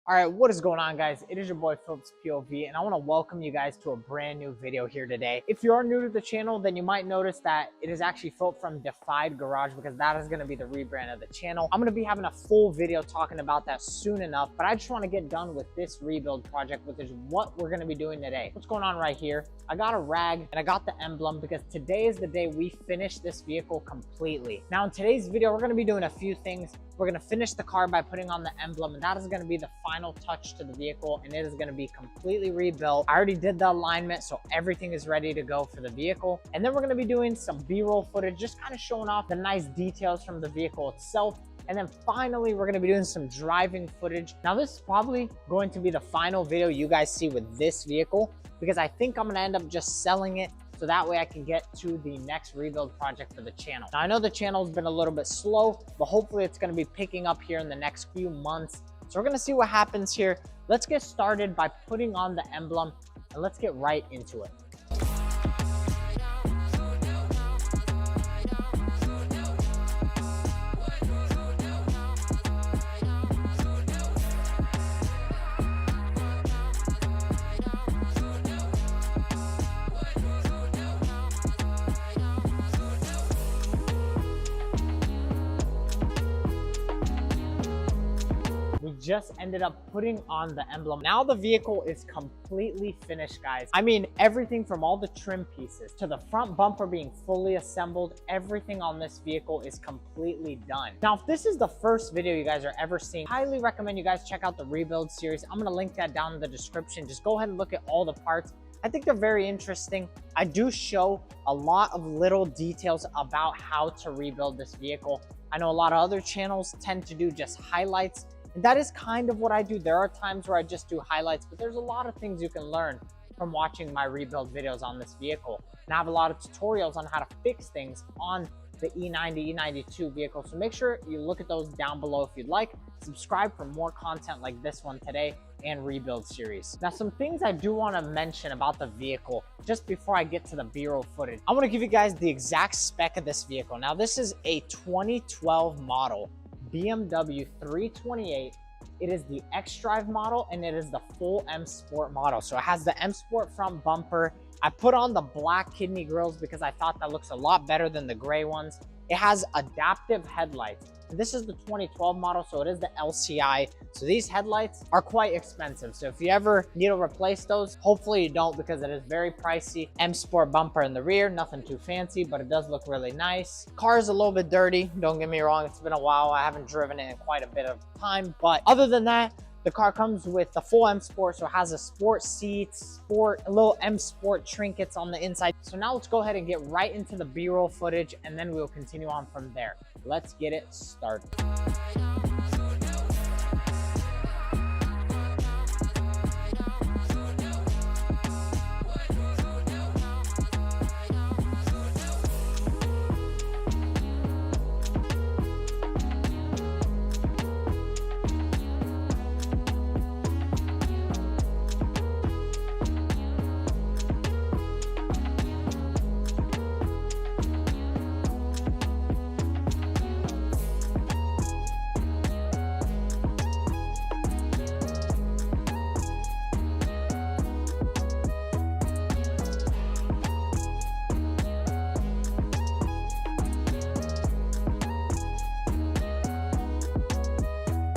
All right, what is going on, guys? It is your boy Phillips POV, and I want to welcome you guys to a brand new video here today. If you are new to the channel, then you might notice that it is actually Philip from Defied Garage, because that is going to be the rebrand of the channel. I'm going to be having a full video talking about that soon enough, but I just want to get done with this rebuild project, which is what we're going to be doing today. What's going on right here? I got a rag and I got the emblem because today is the day we finish this vehicle completely. Now in today's video, we're going to be doing a few things. We're going to finish the car by putting on the emblem, and that is going to be the final touch to the vehicle, and it is going to be completely rebuilt. I already did the alignment, so everything is ready to go for the vehicle. And then we're going to be doing some B-roll footage, just kind of showing off the nice details from the vehicle itself. And then finally, we're going to be doing some driving footage. Now this is probably going to be the final video you guys see with this vehicle, because I think I'm going to end up just selling it, so that way I can get to the next rebuild project for the channel. Now I know the channel's been a little bit slow, but hopefully it's gonna be picking up here in the next few months. So we're gonna see what happens here. Let's get started by putting on the emblem, and let's get right into it. Just ended up putting on the emblem. Now the vehicle is completely finished, guys. I mean, everything from all the trim pieces to the front bumper being fully assembled, everything on this vehicle is completely done. Now, if this is the first video you guys are ever seeing, I highly recommend you guys check out the rebuild series. I'm gonna link that down in the description. Just go ahead and look at all the parts. I think they're very interesting. I do show a lot of little details about how to rebuild this vehicle. I know a lot of other channels tend to do just highlights, and that is kind of what I do. There are times where I just do highlights, but there's a lot of things you can learn from watching my rebuild videos on this vehicle. And I have a lot of tutorials on how to fix things on the E90, E92 vehicle. So make sure you look at those down below if you'd like. Subscribe for more content like this one today and rebuild series. Now, some things I do want to mention about the vehicle just before I get to the B-roll footage. I want to give you guys the exact spec of this vehicle. Now, this is a 2012 model BMW 328. It is the X-Drive model, and it is the full M Sport model. So it has the M Sport front bumper. I put on the black kidney grills because I thought that looks a lot better than the gray ones. It has adaptive headlights. This is the 2012 model, so it is the LCI. So these headlights are quite expensive. So if you ever need to replace those, hopefully you don't, because it is very pricey. M Sport bumper in the rear, nothing too fancy, but it does look really nice. Car is a little bit dirty, don't get me wrong. It's been a while. I haven't driven it in quite a bit of time, but other than that, the car comes with the full M Sport, so it has a sport seats, a little M Sport trinkets on the inside. So now let's go ahead and get right into the B-roll footage, and then we'll continue on from there. Let's get it started.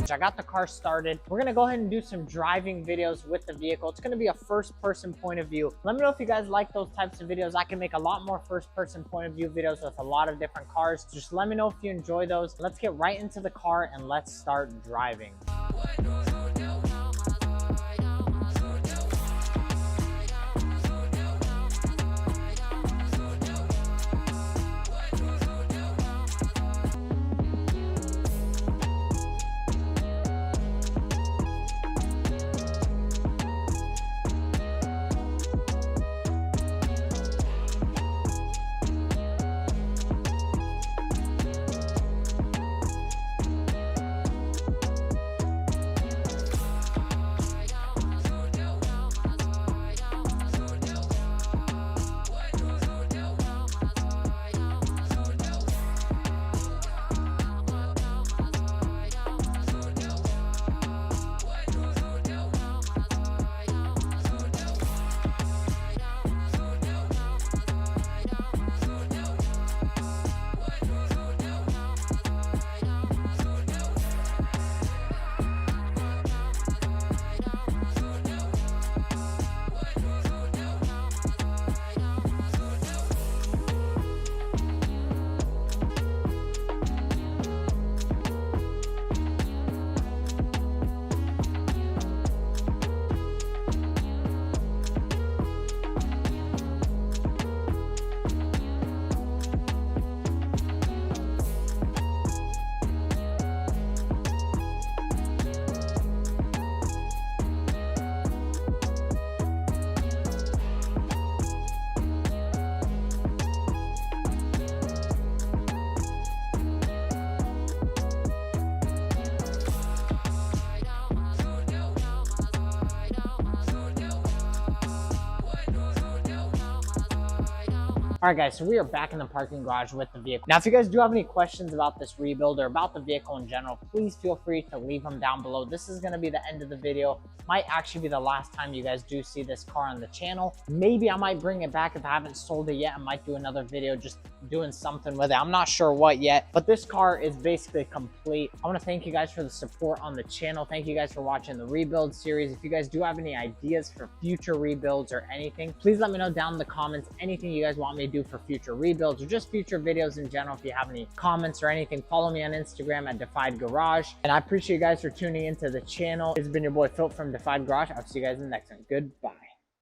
I got the car started. We're gonna go ahead and do some driving videos with the vehicle. It's gonna be a first-person point of view. Let me know if you guys like those types of videos. I can make a lot more first-person point of view videos with a lot of different cars. Just let me know if you enjoy those. Let's get right into the car and let's start driving. All right, guys, so we are back in the parking garage with the vehicle. Now, if you guys do have any questions about this rebuild or about the vehicle in general, please feel free to leave them down below. This is gonna be the end of the video. Might actually be the last time you guys do see this car on the channel. Maybe I might bring it back if I haven't sold it yet. I might do another video just doing something with it. I'm not sure what yet, but this car is basically complete. I wanna thank you guys for the support on the channel. Thank you guys for watching the rebuild series. If you guys do have any ideas for future rebuilds or anything, please let me know down in the comments. Anything you guys want me to do for future rebuilds or just future videos in general. If you have any comments or anything, follow me on Instagram at Defied Garage. And I appreciate you guys for tuning into the channel. It's been your boy Phil from Defied Garage. I'll see you guys in the next one. Goodbye.